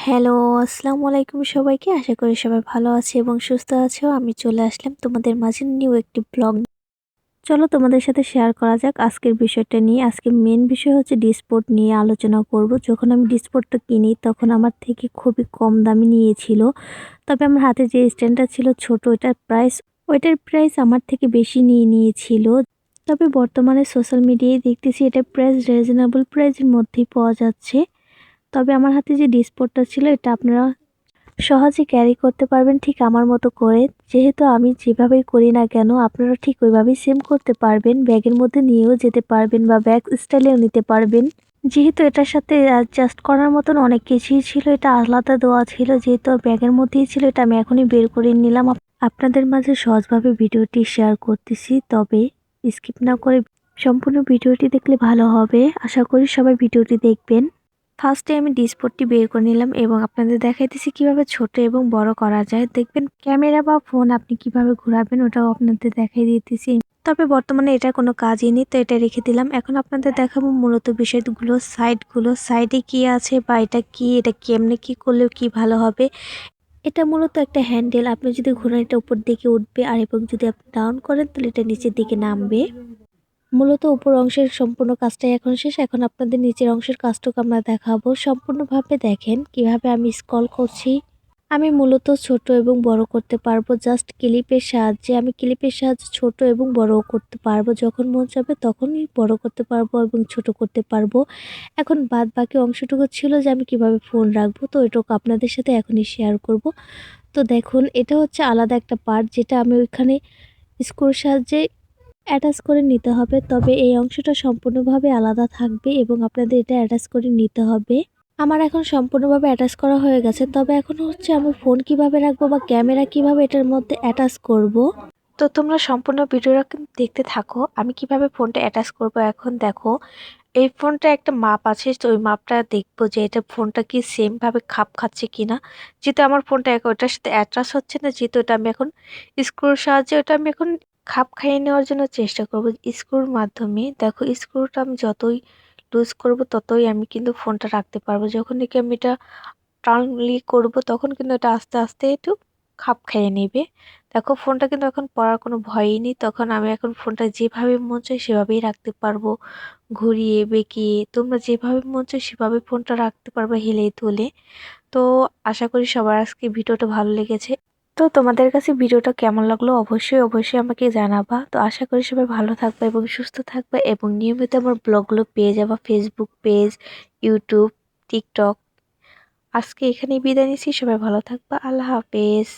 Hello, আসসালামু আলাইকুম সবাইকে। আশা করি সবাই ভালো আছে এবং সুস্থ আছো। আমি চলে আসলাম তোমাদের মাঝে নিউ একটি ব্লগ। চলো তোমাদের সাথে শেয়ার করা যাক আজকের বিষয়টা নিয়ে। আজকে মেন বিষয় হচ্ছে ডিসপোর্ট নিয়ে আলোচনা করব। যখন আমি ডিসপোর্টটা কিনি তখন আমার থেকে খুবই কম দামে নিয়েছিল। তবে আমার হাতে যে স্ট্যান্ডটা ছিল ছোট, ওইটার প্রাইস আমার থেকে বেশি নিয়ে নিয়েছিল। তবে বর্তমানে সোশ্যাল মিডিয়ায় দেখতেছি এটা প্রাইস রিজনেবল প্রাইসের মধ্যেই পাওয়া যাচ্ছে। তবে আমার হাতে যে ডিসপোর্টটা ছিল এটা আপনারা সহজে ক্যারি করতে পারবেন ঠিক আমার মতো করে। যেহেতু আমি যেভাবেই করি না কেন আপনারা ঠিক ওইভাবেই সেম করতে পারবেন। ব্যাগের মধ্যে নিয়েও যেতে পারবেন বা ব্যাগ স্টাইলেও নিতে পারবেন। যেহেতু এটার সাথে অ্যাডজাস্ট করার মতন অনেক কিছুই ছিল, এটা আলাদা দেওয়া ছিল, যেহেতু ব্যাগের মধ্যেই ছিল এটা আমি এখনই বের করে নিলাম। আপনাদের মাঝে সহজভাবে ভিডিওটি শেয়ার করতেছি, তবে স্কিপ না করে সম্পূর্ণ ভিডিওটি দেখলে ভালো হবে। আশা করি সবাই ভিডিওটি দেখবেন। ফার্স্টে আমি ডিসপোর্টটি বের করে নিলাম এবং আপনাদের দেখাইতেছি কিভাবে ছোট এবং বড় করা যায়। দেখবেন ক্যামেরা বা ফোন আপনি কিভাবে ঘোরাবেন ওটাও আপনাদের দেখাই দিতেছি। তবে বর্তমানে এটা কোনো কাজই নেই, তো এটা রেখে দিলাম। এখন আপনাদের দেখাবো মূলত বিষয়গুলো, সাইডে কি আছে বা এটা কি, এটা কেমনে কি করলেও কি ভালো হবে। এটা মূলত একটা হ্যান্ডেল, আপনি যদি ঘোরান এটা উপর দিকে উঠবে আর এবং যদি আপনি ডাউন করেন তাহলে এটা নিচের দিকে নামবে। মূলত উপর অংশের সম্পূর্ণ কাজটাই এখন শেষ। এখন আপনাদের নিচের অংশের কাজটুকু আমরা দেখাবো। সম্পূর্ণভাবে দেখেন কিভাবে আমি স্ক্রল করছি। আমি মূলত ছোট এবং বড় করতে পারবো জাস্ট ক্লিপের সাহায্যে। আমি ক্লিপের সাহায্যে ছোট এবং বড় করতে পারবো, যখন মন চাবে তখনই বড় করতে পারবো এবং ছোট করতে পারবো। এখন বাদ বাকি অংশটুকু ছিল যে আমি কিভাবে ফোন রাখবো, তো এটুকু আপনাদের সাথে এখনই শেয়ার করব। তো দেখুন এটা হচ্ছে আলাদা একটা পার্ট, যেটা আমি ওইখানে স্ক্রুর সাহায্যে অ্যাটাচ করে নিতে হবে। তবে এই অংশটা সম্পূর্ণভাবে আলাদা থাকবে এবং আপনাদের এটা অ্যাটাচ করে নিতে হবে। আমার এখন সম্পূর্ণভাবে অ্যাটাচ করা হয়ে গেছে। তবে এখন হচ্ছে আমি ফোন কিভাবে রাখবো বা ক্যামেরা কিভাবে এটার মধ্যে অ্যাটাচ করব। তো তোমরা সম্পূর্ণ ভিডিওটা দেখতে থাকো আমি কিভাবে ফোনটা অ্যাটাচ করব। এখন দেখো এই ফোনটা একটা মাপ আছে, তো ওই মাপটা দেখবো যে এটা ফোনটা কি সেম ভাবে খাপ খাচ্ছে কিনা। যেহেতু আমার ফোনটা ওটার সাথে অ্যাটাচ হচ্ছে না, যেহেতু এটা আমি এখন স্ক্রুর সাহায্যে ওটা আমি এখন খাপ খাইয়ে নেওয়ার জন্য চেষ্টা করব স্ক্রুর মাধ্যমে। দেখো স্ক্রুটা আমি যতই লুজ করব ততই আমি কিন্তু ফোনটা রাখতে পারবো। যখন নাকি আমি এটা টার্নলি করব তখন কিন্তু এটা আস্তে আস্তে একটু খাপ খাইয়ে নেবে। দেখো ফোনটা কিন্তু এখন পড়ার কোনো ভয়ই নেই। তখন আমি এখন ফোনটা যেভাবে মন চাই সেভাবেই রাখতে পারবো, ঘুরিয়ে বেঁকিয়ে। তোমরা যেভাবে মন চায় সেভাবে ফোনটা রাখতে পারবে হেলে তুলে। তো আশা করি সবার আজকে ভিডিওটা ভালো লেগেছে। তো তোমাদের কাছে ভিডিওটা কেমন লাগলো অবশ্যই আমাকে জানাবা। তো আশা করি সবাই ভালো থাকবে এবং সুস্থ থাকবে এবং নিয়মিত আমার ব্লগগুলো পেয়ে যাবা ফেসবুক পেজ, ইউটিউব, টিকটক। আজকে এখানেই বিদায় নিচ্ছি। সবাই ভালো থাকবা। আল্লাহ হাফেজ।